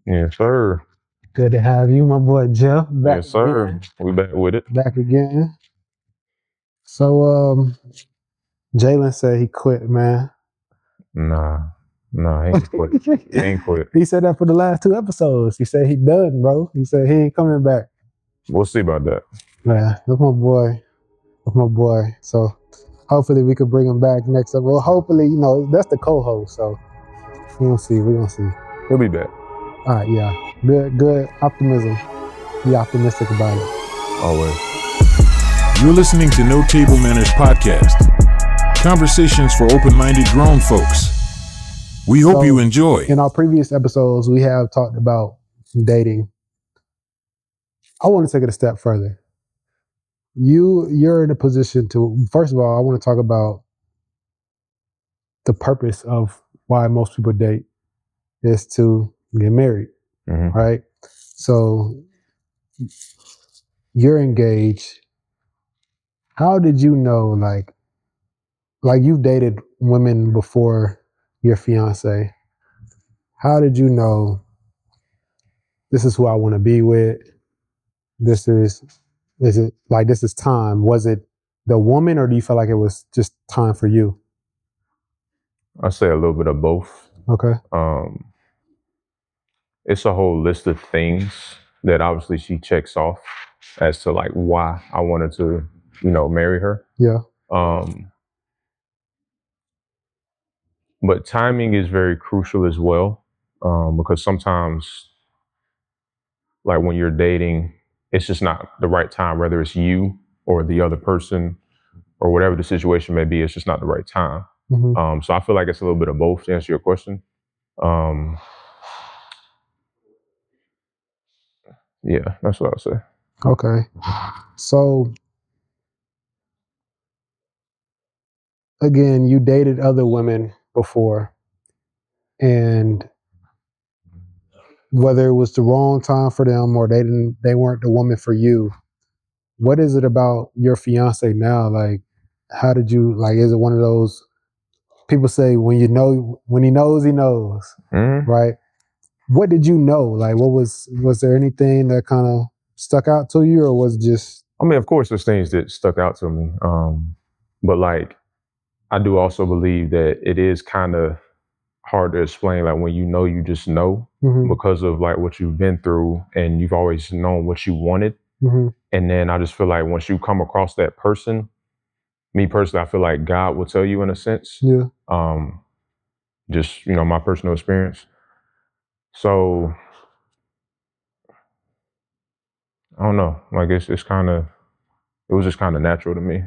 Yes, sir. Good to have you, my boy Jeff, back Yes, sir. again. We back with it. Back again. So, Jalen said he quit, man. Nah, nah, he ain't quit. He ain't quit. He said that for the last 2 episodes. He said he done, bro. He said he ain't coming back. We'll see about that. Man, that's my boy. That's my boy. So, hopefully we could bring him back next up. Well, hopefully, that's the co-host. So, we're gonna see. We're gonna see. He'll be back. All right, yeah. Good optimism. Be optimistic about it. Always. You're listening to No Table Manners Podcast. Conversations for open-minded grown folks. We hope you enjoy. In our previous episodes, we have talked about dating. I want to take it a step further. You're in a position to, first of all, I want to talk about the purpose of why most people date is to get married, right? So you're engaged. How did you know, like you've dated women before your fiance? How did you know this is who I want to be with? Is it time? Was it the woman, or do you feel like it was just time for you? I say a little bit of both. Okay. It's a whole list of things that obviously she checks off as to like why I wanted to, marry her. Yeah. But timing is very crucial as well, because sometimes, like when you're dating, it's just not the right time, whether it's you or the other person or whatever the situation may be, it's just not the right time. Mm-hmm. So I feel like it's a little bit of both to answer your question. Yeah, that's what I'll say. Okay. So again, you dated other women before, and whether it was the wrong time for them or they weren't the woman for you, what is it about your fiance now? Like, how did you, like, is it one of those people say when he knows, he knows, right? What did you know? Like, was there anything that kind of stuck out to you, or was it just? I mean, of course, there's things that stuck out to me. But like, I do also believe that it is kind of hard to explain, like when you just know, because of like what you've been through and you've always known what you wanted. And then I just feel like once you come across that person, me personally, I feel like God will tell you in a sense. Yeah. Just, my personal experience. So I don't know. Like it was just kind of natural to me.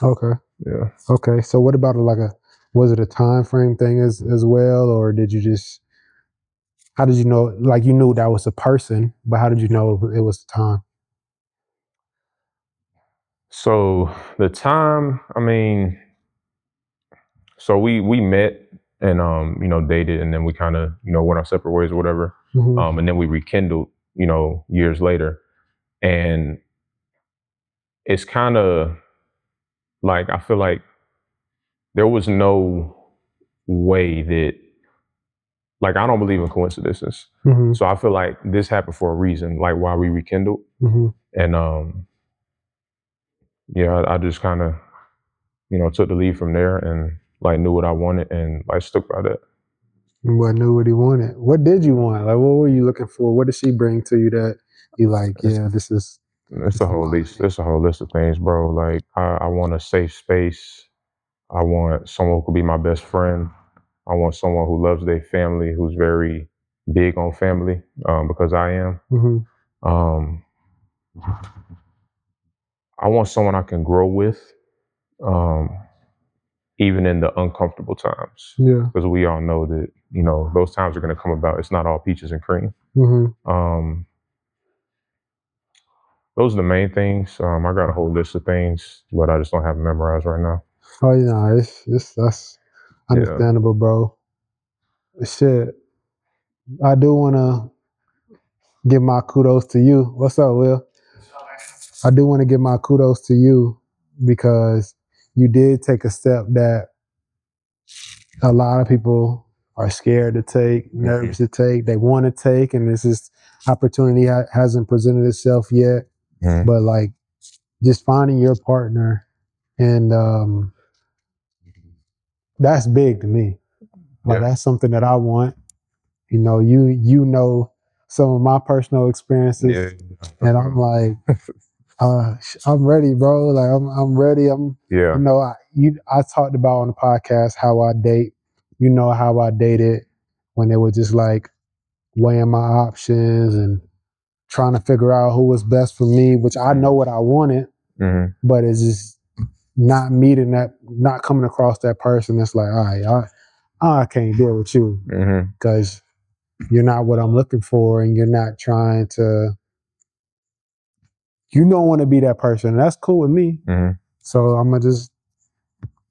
Okay. Yeah. Okay. So what about was it a time frame thing as well, or how did you know? Like, you knew that was a person, but how did you know it was the time? So the time, I mean, so we met and dated, and then we kind of went our separate ways or whatever. And then we rekindled years later, and it's kind of like I feel like there was no way that, like, I don't believe in coincidences. So I feel like this happened for a reason, like why we rekindled. And yeah, I just kind of took the lead from there and like knew what I wanted and like stuck by that. Well, I knew what he wanted. What did you want? Like, what were you looking for? What did she bring to you that you like? Yeah, this is. It's a whole list. It's a whole list of things, bro. Like I want a safe space. I want someone who could be my best friend. I want someone who loves their family, who's very big on family, because I am. Um, I want someone I can grow with, even in the uncomfortable times. Yeah. Because we all know that, those times are going to come about. It's not all peaches and cream. Those are the main things. I got a whole list of things, but I just don't have them memorized right now. Oh, yeah, that's understandable, bro. Shit, I do want to give my kudos to you. What's up, Will? I do want to give my kudos to you because you did take a step that a lot of people are scared to take, nervous to take. They want to take, and this is opportunity hasn't presented itself yet. But like, just finding your partner, and that's big to me. Like that's something that I want. You know some of my personal experiences, and I'm like, I'm ready, bro. Like I'm ready. You know, I talked about on the podcast how I date. You know how I dated when it was just like weighing my options and trying to figure out who was best for me, which I know what I wanted, but it's just not meeting that, not coming across that person that's like, all right, I can't deal with you because you're not what I'm looking for, and you're not trying to. You don't want to be that person. And that's cool with me. So I'm gonna just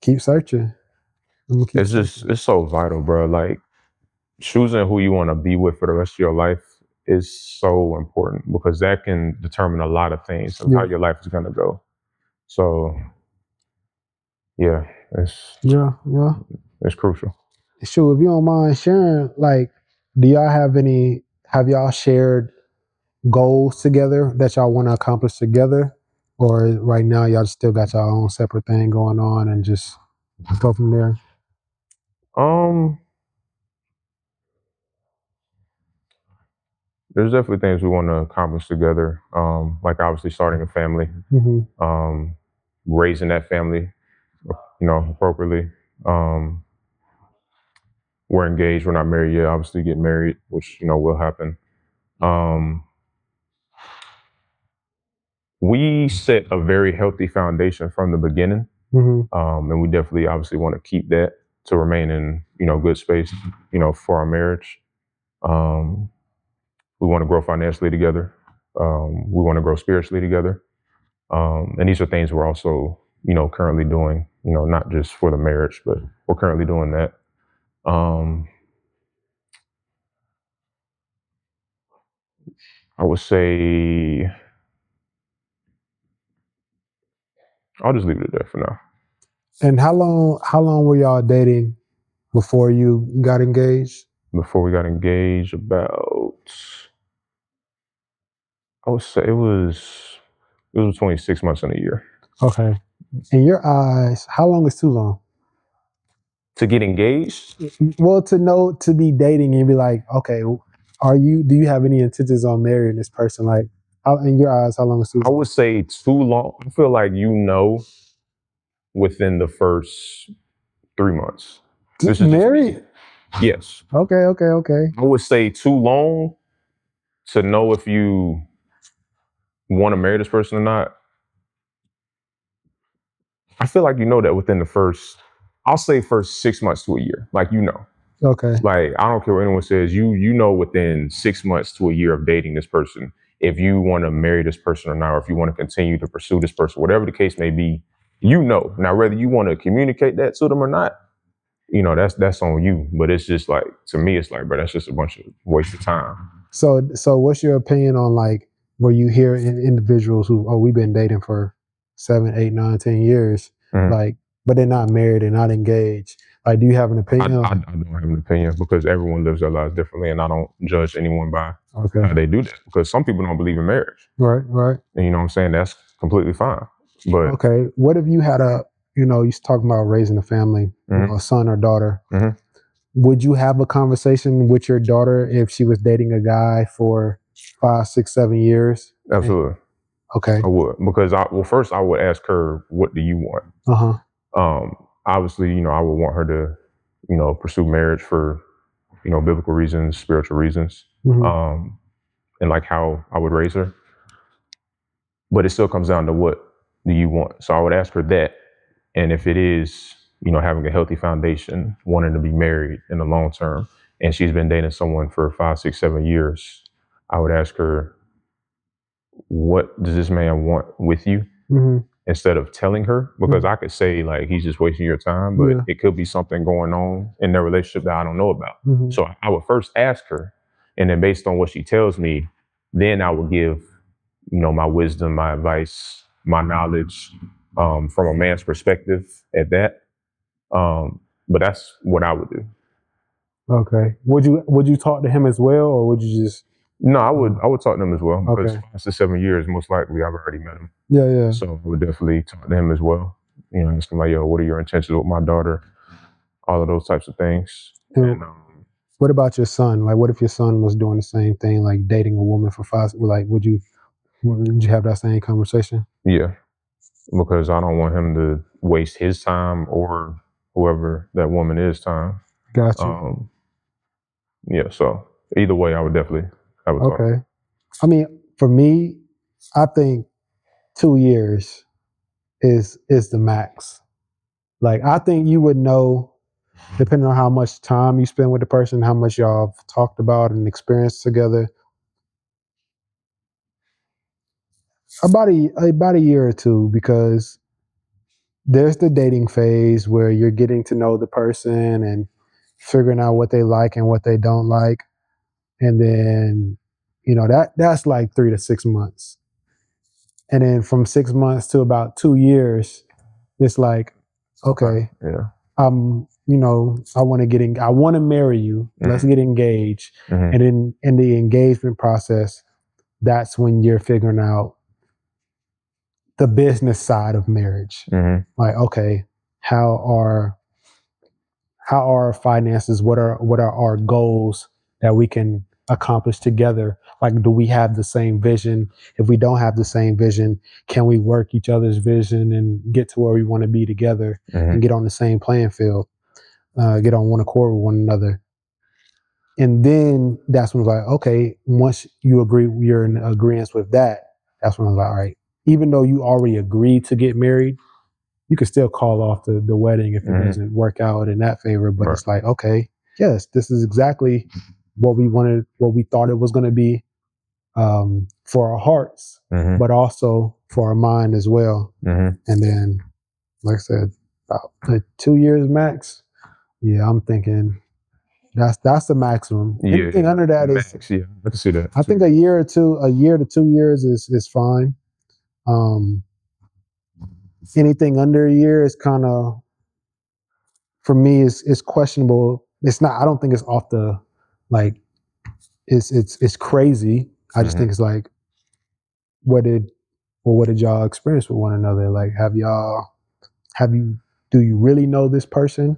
keep searching. It's so vital, bro. Like choosing who you want to be with for the rest of your life is so important because that can determine a lot of things of how your life is gonna go. So it's crucial. Sure, if you don't mind sharing, like, have y'all shared goals together that y'all want to accomplish together? Or right now y'all still got your own separate thing going on and just go from there? There's definitely things we want to accomplish together. Like obviously starting a family, raising that family, appropriately. We're engaged. We're not married yet. Obviously, get married, which will happen. We set a very healthy foundation from the beginning, and we definitely, obviously, want to keep that to remain in good space, for our marriage. We want to grow financially together. We want to grow spiritually together, and these are things we're also currently doing. Not just for the marriage, but we're currently doing that. I would say I'll just leave it at that for now. And how long were y'all dating before you got engaged? Before we got engaged, about I would say it was between 6 months and a year. Okay. In your eyes, how long is too long? To get engaged? Well, to be dating and be like, okay, do you have any intentions on marrying this person? Like, in your eyes, how long is too long? I would say too long. I feel like within the first 3 months. This is married? Yes. Okay. I would say too long to know if you want to marry this person or not. I feel like that within the first 6 months to a year. Like Okay. Like I don't care what anyone says, within 6 months to a year of dating this person, if you want to marry this person or not, or if you want to continue to pursue this person, whatever the case may be, Now whether you want to communicate that to them or not, that's on you. But it's just like, to me, it's like, bro, that's just a bunch of waste of time. So what's your opinion on like where you hear individuals who, we've been dating for 7, 8, 9, 10 years, like, but they're not married, they're not engaged. Like, do you have an opinion? I don't have an opinion because everyone lives their lives differently, and I don't judge anyone by how they do that, because some people don't believe in marriage. Right. And you know what I'm saying? That's completely fine. But okay, what if you had you're talking about raising a family, a son or daughter. Would you have a conversation with your daughter if she was dating a guy for 5, 6, 7 years? Absolutely. Okay. I would, because first I would ask her, what do you want? Obviously, I would want her to, pursue marriage for, biblical reasons, spiritual reasons, and like how I would raise her. But it still comes down to, what do you want? So I would ask her that. And if it is, having a healthy foundation, wanting to be married in the long term, and she's been dating someone for 5, 6, 7 years, I would ask her, what does this man want with you? Instead of telling her, because I could say, like, he's just wasting your time, but it could be something going on in their relationship that I don't know about. So I would first ask her, and then based on what she tells me, then I would give, my wisdom, my advice, my knowledge, from a man's perspective at that. But that's what I would do. Okay. Would you talk to him as well, or would you just? No, I would talk to him as well because Okay. 5 to 7 years, most likely I've already met him. Yeah. So I would definitely talk to him as well. Ask him like, yo, what are your intentions with my daughter? All of those types of things. And And what about your son? Like, what if your son was doing the same thing, like dating a woman for 5? Like, would you have that same conversation? yeah, because I don't want him to waste his time or whoever that woman is time. Got you. Yeah, so either way, I would definitely have a talk. Okay. I mean, for me, I think 2 years is the max. Like, I think you would know, depending on how much time you spend with the person, how much y'all have talked about and experienced together, about a year or two, because there's the dating phase where you're getting to know the person and figuring out what they like and what they don't like. And then, that's like 3 to 6 months. And then from 6 months to about 2 years, it's like, okay, Yeah. I want to marry you. Let's get engaged. Mhm. And then in the engagement process, that's when you're figuring out the business side of marriage. Mhm. Like, okay, how are our finances? What are our goals that we can accomplish together? Like, do we have the same vision? If we don't have the same vision, can we work each other's vision and get to where we want to be together and get on the same playing field, get on one accord with one another? And then that's when it's like, okay, once you're in agreement with that, that's when it's like, all right, even though you already agreed to get married, you can still call off the wedding if it doesn't work out in that favor. But it's like, okay, yes, this is exactly what we wanted, what we thought it was going to be, for our hearts, but also for our mind as well. And then, like I said, about 2 years max. Yeah, I'm thinking that's the maximum. Anything under that is, yeah, I can see that. I think a year to 2 years is fine. Anything under a year is kind of, for me, is questionable. It's not. I don't think it's off the, like, it's crazy. I just think it's like, what did y'all experience with one another? Like, do you really know this person?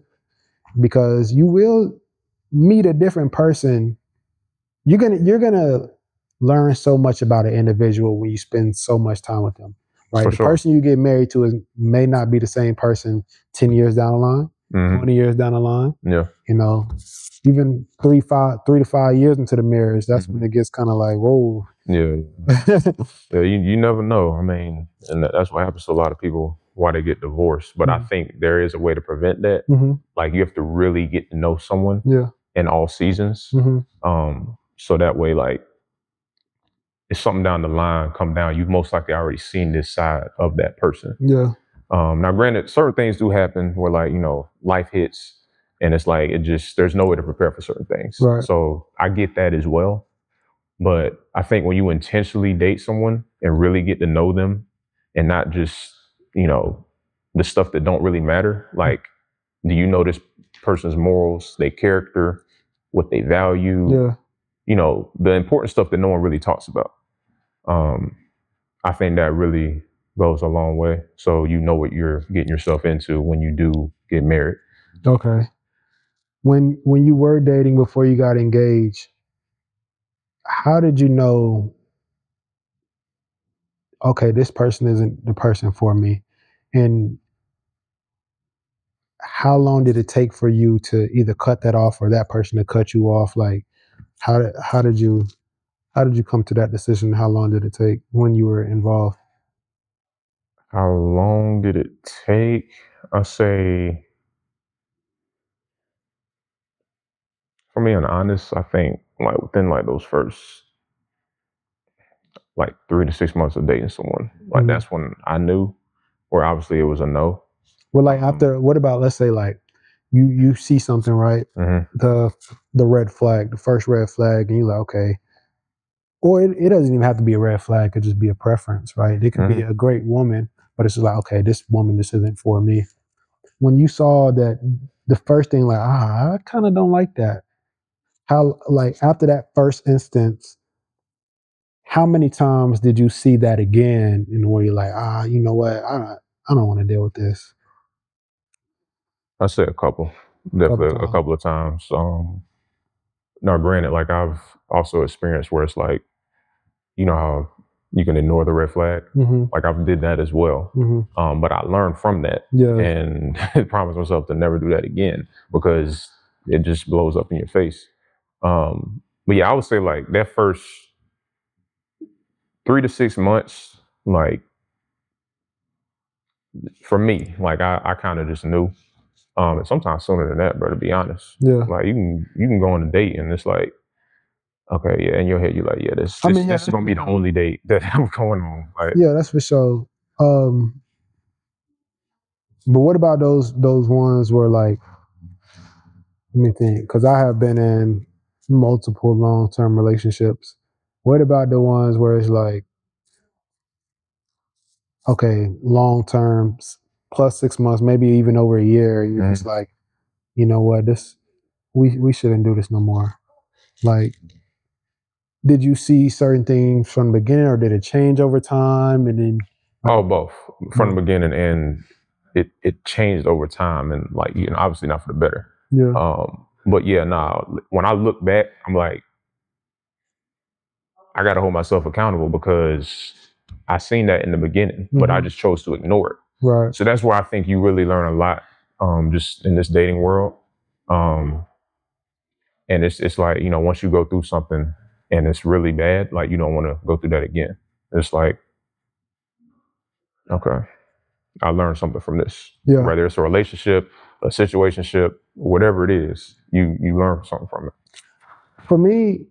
Because you will meet a different person. You're gonna learn so much about an individual when you spend so much time with them. Right? For the sure. person you get married to may not be the same person 10 years down the line, 20 years down the line. Yeah. Even 3 to 5 years into the marriage, that's when it gets kind of like, whoa. Yeah. Yeah, you never know. I mean, and that's what happens to a lot of people, why they get divorced. But I think there is a way to prevent that. Like, you have to really get to know someone in all seasons. So that way, like, if something down the line come down, you've most likely already seen this side of that person. Yeah. Now, granted, certain things do happen where, like, life hits, and it's like, there's no way to prepare for certain things. Right. So I get that as well. But I think when you intentionally date someone and really get to know them, and not just, the stuff that don't really matter, like, do you know this person's morals, their character, what they value, the important stuff that no one really talks about. I think that really goes a long way. So you know what you're getting yourself into when you do get married. Okay. When you were dating before you got engaged, how did you know, okay, this person isn't the person for me? And how long did it take for you to either cut that off or that person to cut you off? Like, how did you come to that decision? How long did it take when you were involved? How long did it take? I'll say, for me, and honest, I think like within like those first like 3 to 6 months of dating someone, like that's when I knew, or obviously it was a no. Well, like, after, what about, let's say, like, you see something, right? The red flag, the first red flag, and you're like, okay. Or it doesn't even have to be a red flag. It could just be a preference, right? It could be a great woman, but it's just like, okay, this woman, this isn't for me. When you saw that, the first thing, like, I kind of don't like that. how, like, after that first instance, how many times did you see that again and where you're like, you know what, I don't want to deal with this? I say a couple, Couple definitely a times. couple of times. Now, granted, like I've also experienced where it's like, you know how you can ignore the red flag. Mm-hmm. Like I've did that as well. Mm-hmm. But I learned from that Yeah. and promised myself to never do that again because it just blows up in your face. But yeah, I would say like that first 3 to 6 months, like for me, like I kind of just knew. And sometimes sooner than that, bro, to be honest. Yeah. Like you can go on a date and it's like, okay, yeah, in your head you're like, yeah, this is gonna be the only date that I'm going on. Like, yeah, that's for sure. But what about those ones where, like, let me think, because I have been in multiple long-term relationships. What about the ones where it's like, okay, long term plus 6 months, maybe even over a year, and you're just like, you know what, this we shouldn't do this no more. Like, did you see certain things from the beginning, or did it change over time? And then, both from the beginning, and it changed over time, and like obviously not for the better. yeah, But yeah, when I look back, I'm like, I gotta hold myself accountable because I seen that in the beginning, but I just chose to ignore it. right, So that's where I think you really learn a lot, just in this dating world. And it's like, once you go through something and it's really bad, like you don't want to go through that again. It's like, okay, I learned something from this. yeah. Whether it's a relationship, a situationship, whatever it is, you learn something from it. For me,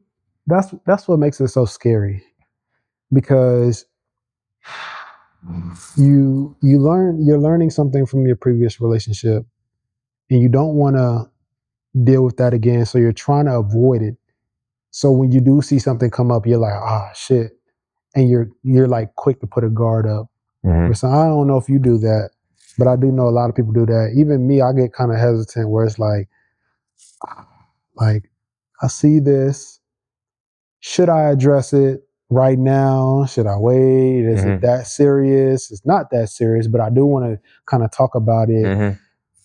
that's what makes it so scary, because you're learning something from your previous relationship, and you don't want to deal with that again, so you're trying to avoid it. So when you do see something come up, you're like, shit, and you're like quick to put a guard up. So I don't know if you do that, but I do know a lot of people do that. Even me, I get kind of hesitant where it's like I see this. Should I address it right now? Should I wait? Is it that serious? It's not that serious, but I do want to kind of talk about it.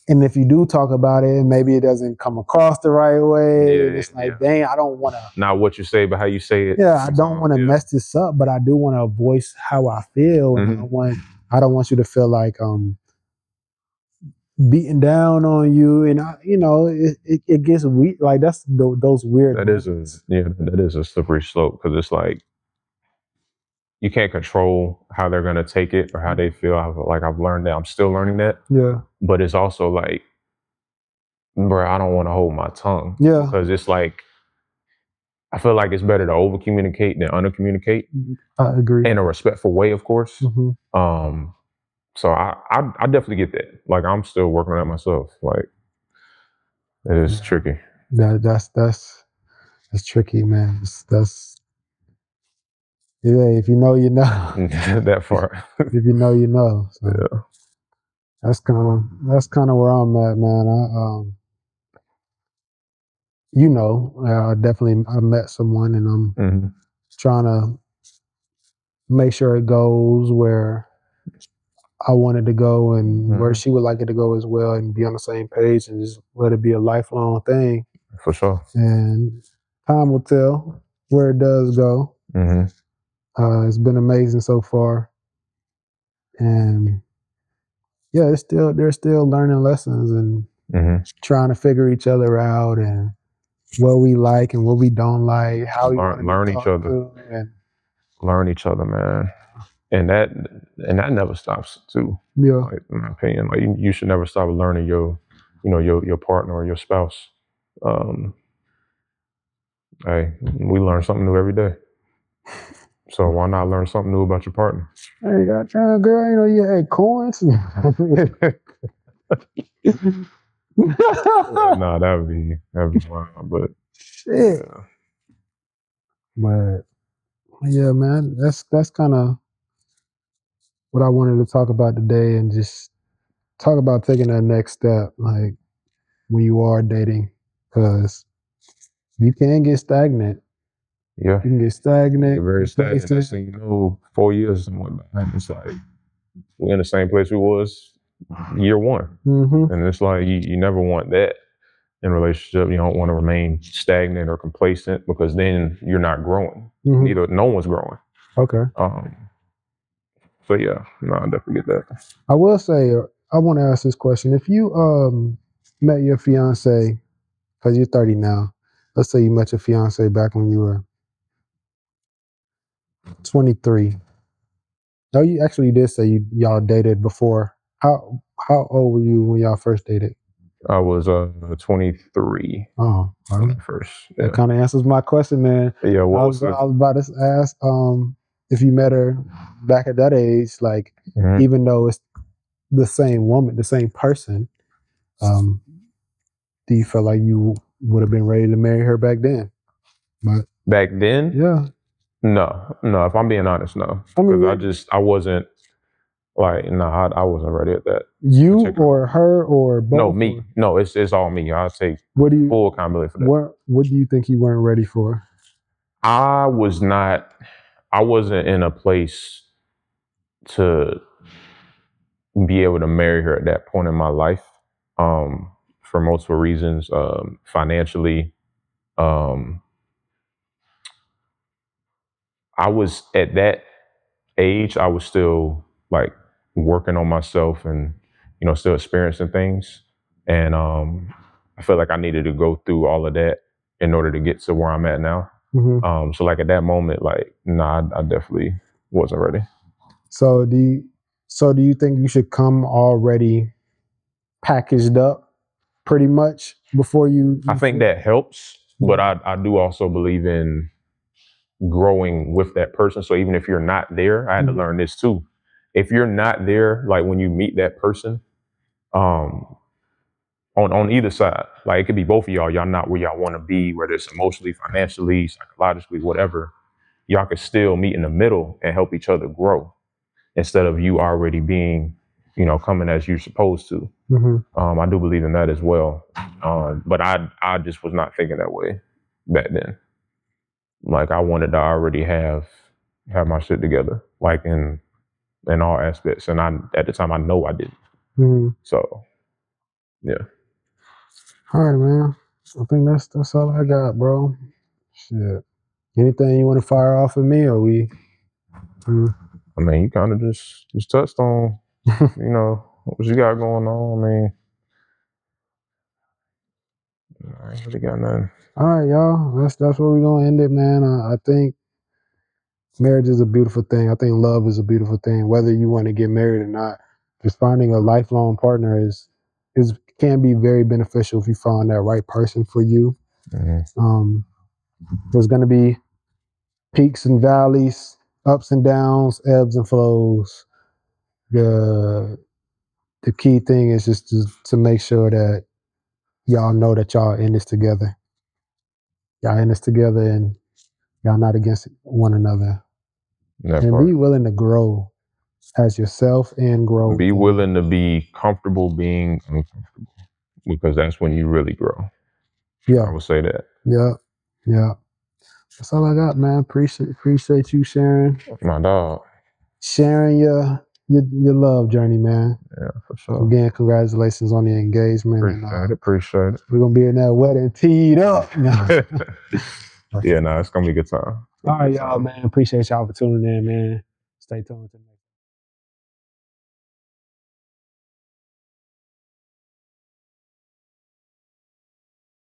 And if you do talk about it, maybe it doesn't come across the right way. Yeah, and it's like, dang, I don't want to. Not what you say, but how you say it. Yeah, I don't want to mess this up, but I do want to voice how I feel, and I don't want you to feel like beating down on you, and it gets weird. Like that's those weird. That is a slippery slope, because it's like you can't control how they're gonna take it or how they feel. I've learned that. I'm still learning that. Yeah. But it's also like, bro, I don't want to hold my tongue. Yeah. Because it's like, I feel like it's better to over communicate than under communicate. I agree. In a respectful way, of course. So I definitely get that. Like, I'm still working on that myself. Like, it is tricky. That's tricky, man. That's if you know, you know. That part. If you know, you know. So yeah. That's kind of where I'm at, man. I met someone, and I'm trying to make sure it goes where I wanted to go, and where she would like it to go as well, and be on the same page, and just let it be a lifelong thing. For sure. And time will tell where it does go. It's been amazing so far, and yeah, they're still learning lessons and trying to figure each other out, and what we like and what we don't like, how we learn each other, learn each other, man. And that never stops too. Yeah. Like, in my opinion, like you should never stop learning your partner or your spouse. Hey, we learn something new every day. So why not learn something new about your partner? Hey, you got a girl, you had coins. Nah, that'd be wild, but shit. Yeah. But yeah, man, that's kind of what I wanted to talk about today, and just talk about taking that next step, like when you are dating, because You can get stagnant. Yeah. You can get stagnant. You're very stagnant. complacent. Next thing you know, 4 years and went by. It's like we're in the same place we was year one. Mm-hmm. And it's like you never want that in a relationship. You don't want to remain stagnant or complacent because then you're not growing. Mm-hmm. No one's growing. Okay. So yeah, no, I definitely get that. I will say, I want to ask this question. If you met your fiance, because you're 30 now, let's say you met your fiance back when you were 23. No, you actually did say y'all dated before. How old were you when y'all first dated? I was 23 Oh, when I first. Yeah. that kind of answers my question, man. Yeah, I was about to ask if you met her back at that age, like even though it's the same woman, the same person, do you feel like you would have been ready to marry her back then? But back then? Yeah. No. If I'm being honest, no. I mean, Because I wasn't like, I wasn't ready at that. You or her or both? No, me. Or? No, it's all me. I'll take full accountability for that. What do you think you weren't ready for? I wasn't in a place to be able to marry her at that point in my life, for multiple reasons. Financially, I was at that age, I was still like working on myself and, still experiencing things. And I felt like I needed to go through all of that in order to get to where I'm at now. Mm-hmm. So like at that moment, like, nah, I definitely wasn't ready. So do you think you should come already packaged up pretty much before you I think that helps, but I do also believe in growing with that person. So even if you're not there, I had to learn this too. If you're not there, like when you meet that person, on either side, like it could be both of y'all not where y'all want to be, whether it's emotionally, financially, psychologically, whatever, y'all could still meet in the middle and help each other grow instead of you already being, coming as you're supposed to. I do believe in that as well. But I just was not thinking that way back then. Like I wanted to already have my shit together, like in all aspects. And at the time I know I didn't. So yeah. All right, man. I think that's all I got, bro. Shit. Anything you want to fire off at me, or we? I mean, you kind of just touched on, what you got going on. I mean, I ain't really got nothing. All right, y'all. That's where we're gonna end it, man. I think marriage is a beautiful thing. I think love is a beautiful thing. Whether you want to get married or not, just finding a lifelong partner can be very beneficial if you find that right person for you. There's gonna be peaks and valleys, ups and downs, ebbs and flows. The key thing is just to make sure that y'all know that y'all in this together. Y'all in this together and y'all not against one another. Be willing to grow as yourself and grow. Be willing to be comfortable being uncomfortable, because that's when you really grow. Yeah. I would say that. Yeah. That's all I got, man. Appreciate you sharing. My dog. Sharing your love journey, man. Yeah, for sure. Again, congratulations on the engagement. Appreciate it. We're gonna be in that wedding teed up. Yeah, it's gonna be a good time. All right, y'all, man. Appreciate y'all for tuning in, man. Stay tuned.